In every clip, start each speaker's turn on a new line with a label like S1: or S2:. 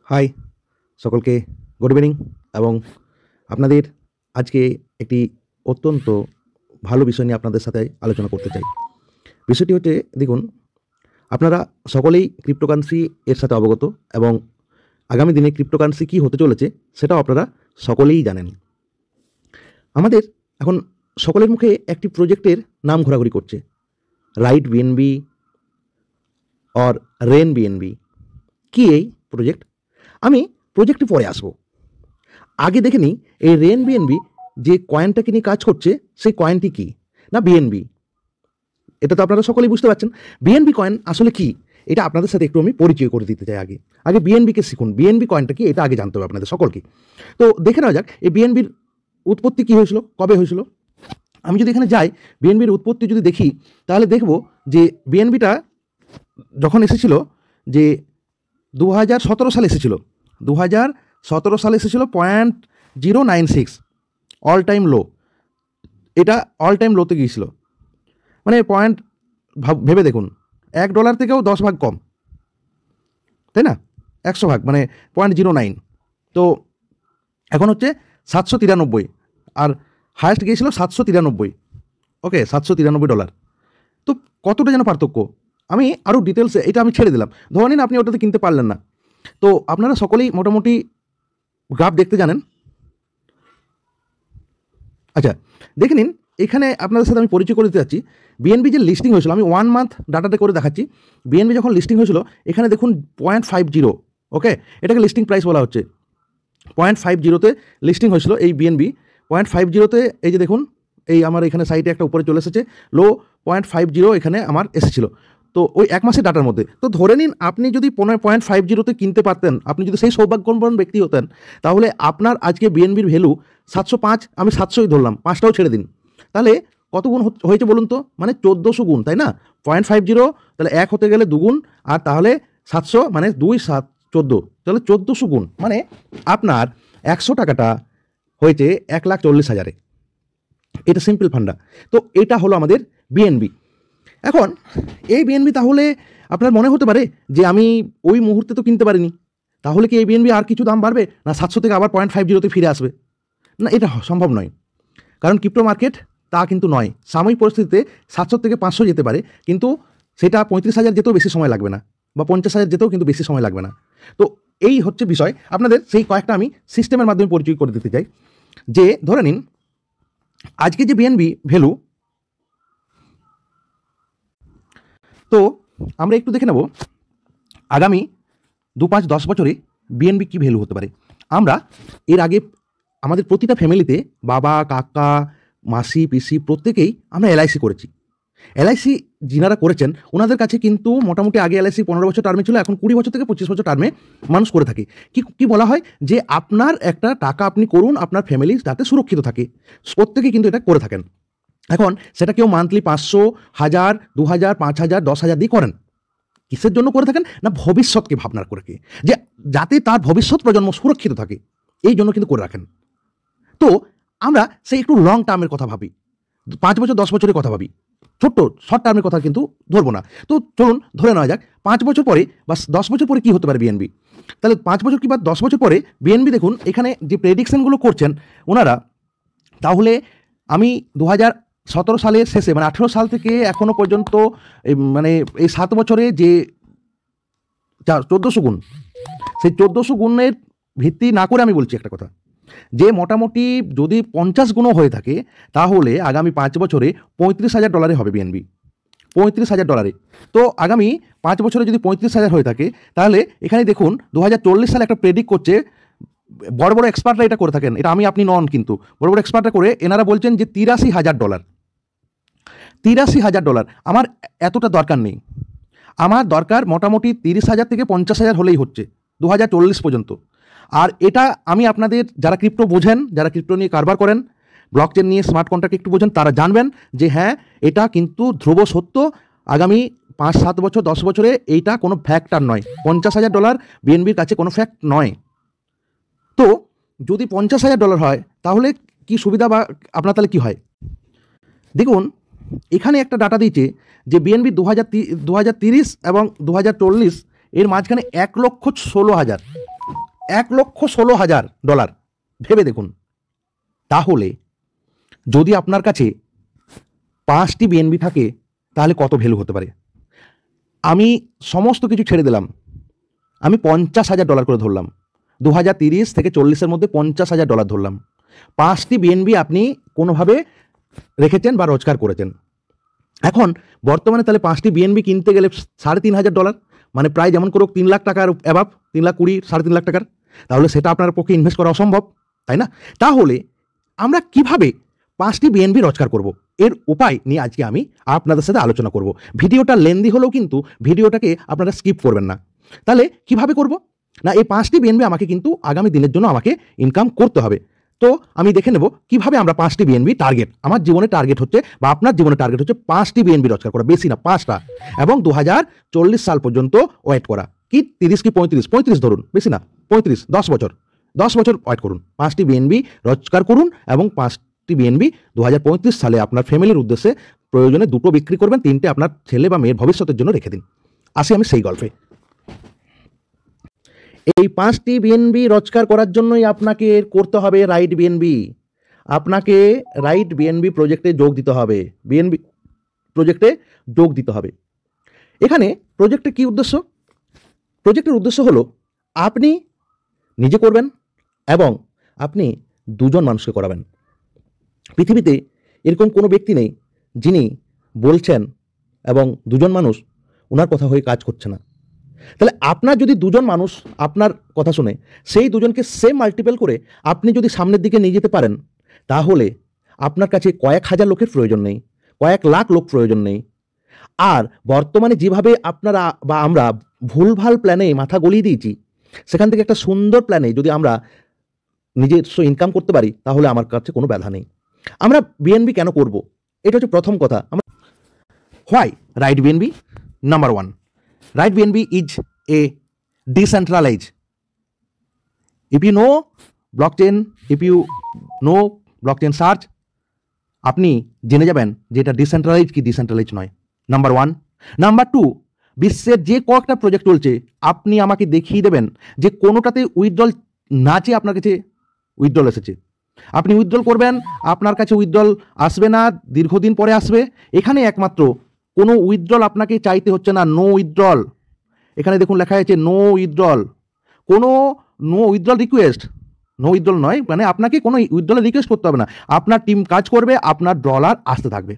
S1: High সকলকে good evening এবং আপনাদের আজকে একটি অত্যন্ত ভালো বিষয় নিয়ে আপনাদের সাথে আলোচনা করতে চাই। বিষয়টি হচ্ছে, দেখুন, আপনারা সকলেই ক্রিপ্টোকারেন্সি এর সাথে অবগত এবং আগামী দিনে ক্রিপ্টোকারেন্সি কী হতে চলেছে সেটাও আপনারা সকলেই জানেন। আমাদের এখন সকলের মুখে একটি প্রজেক্টের নাম ঘোরাঘুরি করছে, right BnB or rent BnB. কী এই প্রজেক্ট? আমি প্রজেক্টে পরে আসব, আগে দেখে নিই এই রেন বিএনবি যে কয়েনটাকে নিয়ে কাজ করছে সেই কয়েনটি কি না বিএনবি। এটা তো আপনারা সকলেই বুঝতে পারছেন। বিএনবি কয়েন আসলে কি এটা আপনাদের সাথে একটু আমি পরিচয় করে দিতে চাই। আগে বিএনবিকে শিখুন, বিএনবি কয়েনটা কি এটা আগে জানতে হবে আপনাদের সকলকে। তো দেখে নেওয়া যাক এই বিএনবির উৎপত্তি কী হয়েছিল, কবে হয়েছিল। আমি যদি এখানে যাই, বিএনবির উৎপত্তি যদি দেখি তাহলে দেখব যে বিএনবিটা যখন এসেছিল যে 2017 সালে এসেছিল, 2017 সালে এসেছিল 0.096 অল টাইম লো। এটা অল টাইম লোতে গিয়েছিল, মানে পয়েন্ট ভেবে দেখুন, $1 থেকেও 10 ভাগ কম, তাই না? 100 ভাগ মানে 0.09। তো এখন হচ্ছে 793 আর হায়েস্ট গিয়েছিল 793। ওকে, $793। তো কতটা যেন পার্থক্য। আমি আরও ডিটেলসে এটা আমি ছেড়ে দিলাম। ধরে নিন আপনি ওটাতে কিনতে পারলেন না, তো আপনারা সকলেই মোটামুটি গ্রাফ দেখতে জানেন। আচ্ছা, দেখে নিন, এখানে আপনাদের সাথে আমি পরিচয় করে দিতে চাচ্ছি। বিএনবি যে লিস্টিং হয়েছিল, আমি 1 মান্থ ডাটাতে করে দেখাচ্ছি। বিএনবি যখন লিস্টিং হয়েছিল এখানে দেখুন 0.50, ওকে, এটাকে লিস্টিং প্রাইস বলা হচ্ছে। 0.50-তে লিস্টিং হয়েছিল এই বিএনবি। 0.50-তে এই যে দেখুন, এই আমার এখানে সাইটে একটা উপরে চলে এসেছে লো 0.50 এখানে আমার এসেছিল। তো ওই 1 মাসের ডাটার মধ্যে। তো ধরে নিন আপনি যদি 0.50-তে কিনতে পারতেন, আপনি যদি সেই সৌভাগ্যবান ব্যক্তি হতেন, তাহলে আপনার আজকে বিএনবির ভ্যালু 705, আমি 700ই ধরলাম, 5টাও ছেড়ে দিন, তাহলে কত গুণ হয়েছে বলুন তো? মানে 1400 গুণ, তাই না? 0.50 তাহলে 1 হতে গেলে 2 গুণ, আর তাহলে 700 মানে 2 7 14, তাহলে 1400 গুণ, মানে আপনার 100 টাকাটা হয়েছে 1,40,000-এ। এটা সিম্পল ফান্ডা। তো এটা হলো আমাদের বিএনবি। এখন এই বিএনবি, তাহলে আপনার মনে হতে পারে যে আমি ওই মুহূর্তে তো কিনতে পারিনি, তাহলে কি এই বিএনবি আর কিছু দাম বাড়বে না 700 থেকে আবার 0.50-তে ফিরে আসবে? না, এটা সম্ভব নয়, কারণ ক্রিপ্টো মার্কেট তা কিন্তু নয়। সাময়িক পরিস্থিতিতে 700 থেকে 500 যেতে পারে, কিন্তু সেটা 35,000 যেতেও বেশি সময় লাগবে না, বা 50,000 যেতেও কিন্তু বেশি সময় লাগবে না। তো এই হচ্ছে বিষয়। আপনাদের সেই কয়েকটা আমি সিস্টেমের মাধ্যমে পরিচয় করে দিতে চাই। যে ধরে নিন আজকে যে বিএনবি ভ্যালু, তো আমরা একটু দেখে নেব আগামী 2, 5, 10 বছরে বিএনবি কী ভ্যালু হতে পারে। আমরা এর আগে আমাদের প্রতিটা ফ্যামিলিতে বাবা, কাকা, মাসি, পিসি প্রত্যেকেই আমরা এলআইসি করেছি। এলআইসি যিনারা করেছেন ওনাদের কাছে কিন্তু মোটামুটি আগে এলআইসি 15 বছর টার্মে ছিল, এখন 20 বছর থেকে 25 বছর টার্মে মানুষ করে থাকে। কি বলা হয় যে আপনার একটা টাকা আপনি করুন, আপনার ফ্যামিলি যাতে সুরক্ষিত থাকে। প্রত্যেকেই কিন্তু এটা করে থাকেন। এখন সেটা কেউ মান্থলি 500, 1000, 2000, 5000, 10,000 দিয়ে করেন। কিসের জন্য করে থাকেন না ভবিষ্যৎকে ভাবনার করে, যে যাতে তার ভবিষ্যৎ প্রজন্ম সুরক্ষিত থাকে, এই জন্য কিন্তু করে রাখেন। তো আমরা সেই একটু লং টার্মের কথা ভাবি, 5 বছর 10 বছরের কথা ভাবি, ছোট্ট শর্ট টার্মের কথা কিন্তু ধরবো না। তো চলুন ধরে নেওয়া যাক 5 বছর পরে বা 10 বছর পরে কী হতে পারে বিএনবি। তাহলে 5 বছর কি বা 10 বছর পরে বিএনবি দেখুন এখানে যে প্রেডিকশনগুলো করছেন ওনারা, তাহলে আমি 2017 সালের শেষে মানে 18 সাল থেকে এখনও পর্যন্ত মানে এই 7 বছরে যে 1400 গুণ, সেই 1400 গুণের ভিত্তি না করে আমি বলছি একটা কথা, যে মোটামুটি যদি 50 গুণও হয়ে থাকে তাহলে আগামী 5 বছরে $35,000 হবে বিএনবি। $35,000। তো আগামী 5 বছরে যদি 35,000 হয়ে থাকে, তাহলে এখানে দেখুন 2040 সালে একটা প্রেডিক্ট করছে, বড় বড় এক্সপার্টরা এটা করে থাকেন, এটা আমি আপনি নন, কিন্তু বড় বড় এক্সপার্টরা করে এনারা বলছেন যে $83,000। $83,000 আমার এতটা দরকার নেই, আমার দরকার মোটামুটি 30,000 থেকে 50,000 হলেই হচ্ছে 2040 পর্যন্ত। আর এটা আমি আপনাদের যারা ক্রিপ্টো বোঝেন, যারা ক্রিপ্টো নিয়ে কারবার করেন, ব্লকচেন নিয়ে স্মার্ট কন্ট্রাক্ট একটু বোঝেন, তারা জানবেন যে হ্যাঁ এটা কিন্তু ধ্রুব সত্য। আগামী 5, 7 বছর 10 বছরে এইটা কোনো ফ্যাক্টর নয়। $50,000 বিএনবির কাছে কোনো ফ্যাক্ট নয়। তো যদি $50,000 হয় তাহলে কি সুবিধা বা আপনার তাহলে কী হয় দেখুন, এখানে একটা ডাটা দিয়েছে যে বিএনবি 2030 এবং 2040 এর মাঝখানে 1,16,000 $1,16,000 ভেবে দেখুন। তাহলে যদি আপনার কাছে 5টি বিএনবি থাকে তাহলে কত ভ্যালু হতে পারে। আমি সমস্ত কিছু ছেড়ে দিলাম, আমি $50,000 করে ধরলাম, 2030 থেকে 40-এর মধ্যে $50,000 ধরলাম। 5টি বিএনবি আপনি কোনোভাবে রেখেছেন বা রোজগার করেছেন। এখন বর্তমানে তাহলে 5টি বিএনবি কিনতে গেলে $3,500, মানে প্রায় যেমন করুক 3 লাখ টাকার অ্যাবাভ, 3,20,000, 3.5 লাখ টাকার। তাহলে সেটা আপনার পক্ষে ইনভেস্ট করা অসম্ভব, তাই না? তাহলে আমরা কিভাবে 5টি বিএনবি রোজগার করব, এর উপায় নিয়ে আজকে আমি আপনাদের সাথে আলোচনা করব। ভিডিওটা লেন্দি হলেও কিন্তু ভিডিওটাকে আপনারা স্কিপ করবেন না। তাহলে কিভাবে করব না, এই 5টি বিএনবি আমাকে কিন্তু আগামী দিনের জন্য আমাকে ইনকাম করতে হবে। তো আমি দেখে নেব কিভাবে আমরা 5টি বিএনবি টার্গেট, আমার জীবনে টার্গেট হচ্ছে বা আপনার জীবনে টার্গেট হচ্ছে 5টি বিএনবি রোজগার করা, বেশি না 5টা, এবং 2040 সাল পর্যন্ত ওয়েট করা। কি 30 কি 35 ধরুন, বেশি না 35, 10 বছর ওয়েট করুন, 5টি বিএনবি রোজগার করুন এবং 5টি বিএনবি 2035 সালে আপনার ফ্যামিলির উদ্দেশ্যে প্রয়োজনে 2টো বিক্রি করবেন, 3টে আপনার ছেলে বা মেয়ের ভবিষ্যতের জন্য রেখে দিন। আসি আমি সেই গল্পে। এই 5টি বিএনবি রোজগার করার জন্যই আপনাকে করতে হবে রাইট বিএনবি। আপনাকে রাইট বিএনবি প্রজেক্টে যোগ দিতে হবে, বিএনবি প্রজেক্টে যোগ দিতে হবে। এখানে প্রজেক্টের কি উদ্দেশ্য? প্রজেক্টের উদ্দেশ্য হলো আপনি নিজে করবেন এবং আপনি 2জন মানুষকে করাবেন। পৃথিবীতে এরকম কোনো ব্যক্তি নেই যিনি বলছেন এবং 2জন মানুষ ওনার কথা হয়ে কাজ করছে না। তাহলে আপনার যদি 2জন মানুষ আপনার কথা শুনে সেই 2জনকে সেম মাল্টিপল করে আপনি যদি সামনের দিকে নিয়ে যেতে পারেন, তাহলে আপনার কাছে কয়েক হাজার লোকের প্রয়োজন নেই, কয়েক লাখ লোক প্রয়োজন নেই। আর বর্তমানে যেভাবে আপনারা বা আমরা ভুলভাল প্ল্যানে মাথা গলিয়ে দিয়েছি, সেখান থেকে একটা সুন্দর প্ল্যানে যদি আমরা নিজস্ব ইনকাম করতে পারি, তাহলে আমার কাছে কোনো বাধা নেই। আমরা বিএনবি কেন করব, এটা হচ্ছে প্রথম কথা। Why right BNB? Number 1, right BNB is a decentralized. If you know blockchain, if you know blockchain search, আপনি জেনে যাবেন যে এটা ডিসেন্ট্রালাইজ কি ডিসেন্ট্রালাইজ নয়, নাম্বার 1। নাম্বার 2, বিশ্বের যে কয়েকটা প্রজেক্ট চলছে আপনি আমাকে দেখিয়ে দেবেন যে কোনোটাতে উইথড্রল না চেয়ে আপনার কাছে উইথড্রল এসেছে। আপনি উইথড্রল করবেন, আপনার কাছে উইথড্রল আসবে না, দীর্ঘদিন পরে আসবে। এখানে একমাত্র কোনো উইথড্রল আপনাকে চাইতে হচ্ছে না, নো উইথড্রল। এখানে দেখুন লেখা আছে নো উইথড্রল, কোনো no withdrawal request, no withdrawal নয়, মানে আপনাকে কোনো উইথড্রল রিকোয়েস্ট করতে হবে না, আপনার টিম কাজ করবে, আপনার ডলার আসতে থাকবে।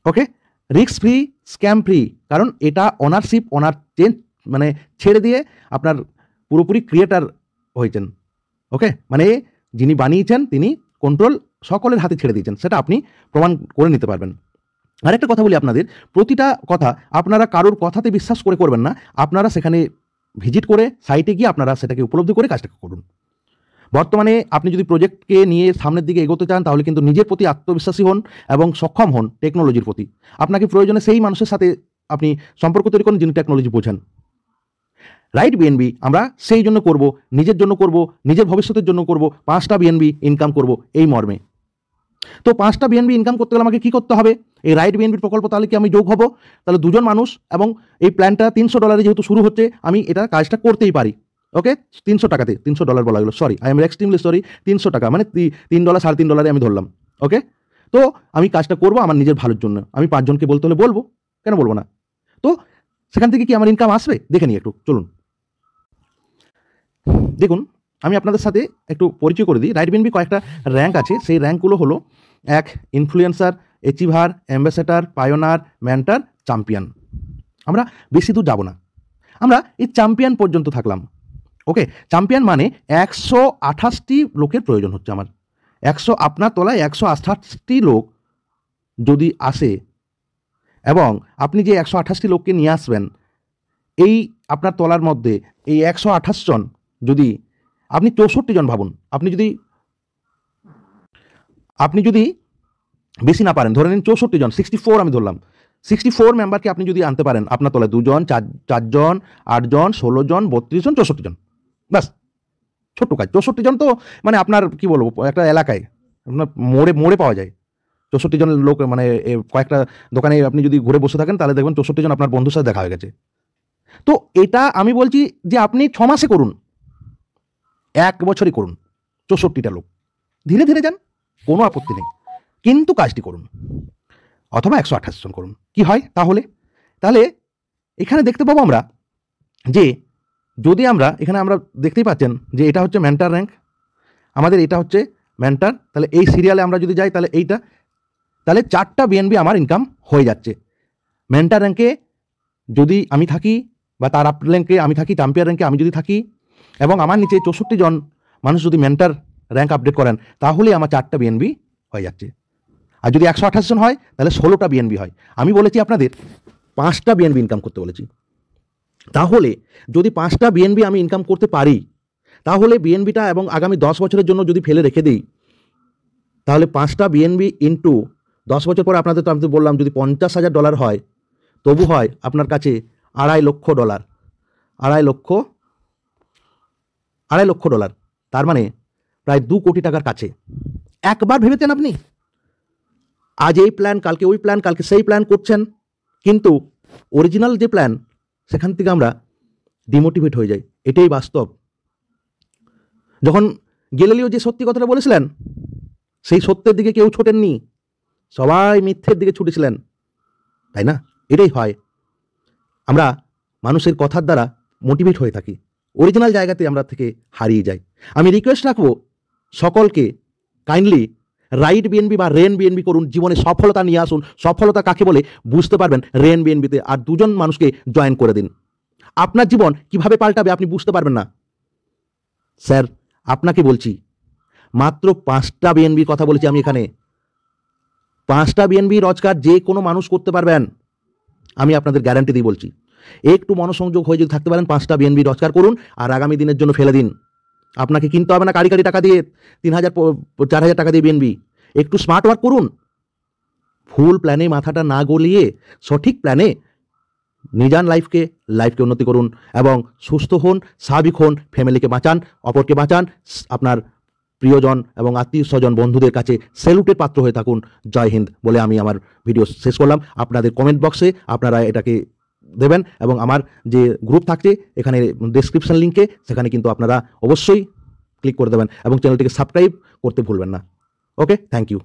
S1: ওকে, রিস্ক ফ্রি, স্ক্যাম ফ্রি, কারণ এটা ওনারশিপ, ওনার চেঞ্জ মানে ছেড়ে দিয়ে আপনার পুরোপুরি ক্রিয়েটার হয়েছেন। ওকে, মানে যিনি বানিয়েছেন তিনি কন্ট্রোল সকলের হাতে ছেড়ে দিয়েছেন, সেটা আপনি প্রমাণ করে নিতে পারবেন। আরেকটা কথা বলি আপনাদের, প্রতিটা কথা আপনারা কারোর কথাতে বিশ্বাস করে করবেন না, আপনারা সেখানে ভিজিট করে সাইটে গিয়ে আপনারা সেটাকে উপলব্ধি করে কাজটাকে করুন। বর্তমানে আপনি যদি প্রজেক্টকে নিয়ে সামনের দিকে এগোতে চান, তাহলে কিন্তু নিজের প্রতি আত্মবিশ্বাসী হন এবং সক্ষম হন টেকনোলজির প্রতি। আপনাকে প্রয়োজনে সেই মানুষের সাথে আপনি সম্পর্ক তৈরি করুন যিনি টেকনোলজি বোঝেন। রাইট বিএনবি আমরা সেই জন্য করব, নিজের জন্য করব, নিজের ভবিষ্যতের জন্য করব, 5টা বিএনবি ইনকাম করব এই মর্মে। তো 5টা বিএনবি ইনকাম করতে গেলে আমাকে কী করতে হবে? এই রাইট বিএনবির প্রকল্প তাহলে কি আমি যোগ হব? তাহলে 2জন মানুষ এবং এই প্ল্যানটা $300 যেহেতু শুরু হচ্ছে, আমি এটা কাজটা করতেই পারি। ওকে, $300 $300 বলা গেলো, sorry, I am extremely sorry. $300 মানে $3, $3.5 আমি ধরলাম। ওকে, তো আমি কাজটা করব আমার নিজের ভালোর জন্য। আমি 5জনকে বলতে হলে বলবো, কেন বলবো না? তো সেখান থেকে কি আমার ইনকাম আসবে দেখে নিই একটু, চলুন দেখুন। আমি আপনাদের সাথে একটু পরিচয় করে দিই। রাইট বিএনবি কয়েকটা র্যাঙ্ক আছে, সেই র্যাঙ্কগুলো হলো 1 influencer, achiever, ambassador, পায়োনার, mentor, champion. আমরা বেশি দূর যাব না, আমরা এই চ্যাম্পিয়ন পর্যন্ত থাকলাম। ওকে, চ্যাম্পিয়ন মানে 128টি লোকের প্রয়োজন হচ্ছে আমার। আপনার তলায় 128টি লোক যদি আসে এবং আপনি যে 128টি লোককে নিয়ে আসবেন, এই আপনার তলার মধ্যে এই 128 জন, যদি আপনি 64 জন ভাবুন, আপনি যদি বেশি না পারেন, ধরে নিন 64 জন, 64 আমি ধরলাম, 64 মেম্বারকে আপনি যদি আনতে পারেন আপনার তলায়, 2 জন, 4 জন, 8 জন, 16 জন, 32 জন, 64 জন, বাস ছোট্ট কাজ। 64 জন তো মানে আপনার কি বলবো, একটা এলাকায় আপনার মোড়ে পাওয়া যায় 64 জন লোক। মানে কয়েকটা দোকানে আপনি যদি ঘুরে বসে থাকেন তাহলে দেখবেন 64 জন আপনার বন্ধুর সাথে দেখা হয়ে গেছে। তো এটা আমি বলছি যে আপনি 6 মাসে করুন, 1 বছরই করুন, 64টা লোক, ধীরে ধীরে যান, কোনো আপত্তি নেই, কিন্তু কাজটি করুন। অথবা 128 জন করুন, কি হয় তাহলে এখানে দেখতে পাবো আমরা যে যদি আমরা এখানে আমরা দেখতেই পাচ্ছেন যে এটা হচ্ছে মেন্টর র্যাঙ্ক, আমাদের এটা হচ্ছে মেন্টর, তাহলে এই সিরিয়ালে আমরা যদি যাই তাহলে এইটা, তাহলে 4টা বিএনবি আমার ইনকাম হয়ে যাচ্ছে। মেন্টর র্যাঙ্কে যদি আমি থাকি বা তার আপ র্যাঙ্কে আমি থাকি, চ্যাম্পিয়ন র্যাঙ্কে আমি যদি থাকি এবং আমার নিচে 64 জন মানুষ যদি মেন্টর র্যাঙ্ক আপডেট করেন, তাহলে আমার 4টা বিএনবি হয়ে যাচ্ছে। আর যদি 128 জন হয় তাহলে 16টা বিএনবি হয়। আমি বলেছি আপনাদের 5টা বিএনবি ইনকাম করতে বলেছি। তাহলে যদি 5টা বিএনবি আমি ইনকাম করতে পারি, তাহলে বিএনবিটা এবং আগামী 10 বছরের জন্য যদি ফেলে রেখে দিই, তাহলে 5টা বিএনবি ইন্টু 10 বছর পরে আপনাদের তো আমি তো বললাম যদি $50,000 হয়, তবু হয় আপনার কাছে $2.5 লক্ষ, $2.5 লক্ষ, তার মানে প্রায় 2 কোটি টাকার কাছে। একবার ভেবেছেন আপনি? আজ এই প্ল্যান, কালকে ওই প্ল্যান, কালকে সেই প্ল্যান করছেন, কিন্তু অরিজিনাল যে প্ল্যান সেখান থেকে আমরা ডিমোটিভেট হয়ে যাই। এটাই বাস্তব। যখন গ্যালিলিও যে সত্যি কথাটা বলেছিলেন, সেই সত্যের দিকে কেউ ছোটেননি, সবাই মিথ্যের দিকে ছুটেছিলেন, তাই না? এটাই হয়, আমরা মানুষের কথার দ্বারা মোটিভেট হয়ে থাকি, অরিজিনাল জায়গাতে আমরা থেকে হারিয়ে যাই। আমি রিকোয়েস্ট রাখবো সকলকে, কাইন্ডলি রাইট বিএনবি বা রেন বিএনবি করুন, জীবনে সফলতা নিয়ে আসুন। সফলতা কাকে বলে বুঝতে পারবেন রেন বিএনবিতে, আর 2 জন মানুষকে জয়েন করে দিন। আপনার জীবন কিভাবে পাল্টাবে আপনি বুঝতে পারবেন না। স্যার আপনাকে বলছি, মাত্র 5টা বিএনবির কথা বলেছি আমি এখানে। 5টা বিএনবি রোজগার যে কোনো মানুষ করতে পারবেন, আমি আপনাদের গ্যারান্টি দিয়ে বলছি। একটু মনোসংযোগ হয়ে যদি থাকতে পারেন, 5টা বিএনবি রোজগার করুন আর আগামী দিনের জন্য ফেলে দিন। আপনাকে কিনতে হবে না কারি টাকা দিয়ে, 3,000 4,000 টাকা দিয়ে বিএনবি। একটু স্মার্ট ওয়ার্ক করুন, ফুল প্ল্যানে মাথাটা না গলিয়ে সঠিক প্ল্যানে নিজান লাইফকে উন্নতি করুন এবং সুস্থ হন, স্বাভাবিক হন, ফ্যামিলিকে বাঁচান, অপরকে বাঁচান, আপনার প্রিয়জন এবং আত্মীয় স্বজন বন্ধুদের কাছে স্যালুটের পাত্র হয়ে থাকুন। জয় হিন্দ বলে আমি আমার ভিডিও শেষ করলাম। আপনাদের কমেন্ট বক্সে আপনারা এটাকে দেবেন এবং আমার যে গ্রুপ থাকছে এখানে ডেসক্রিপশন লিঙ্কে, সেখানে কিন্তু আপনারা অবশ্যই ক্লিক করে দেবেন এবং চ্যানেলটিকে সাবস্ক্রাইব করতে ভুলবেন না। ওকে, থ্যাংক ইউ।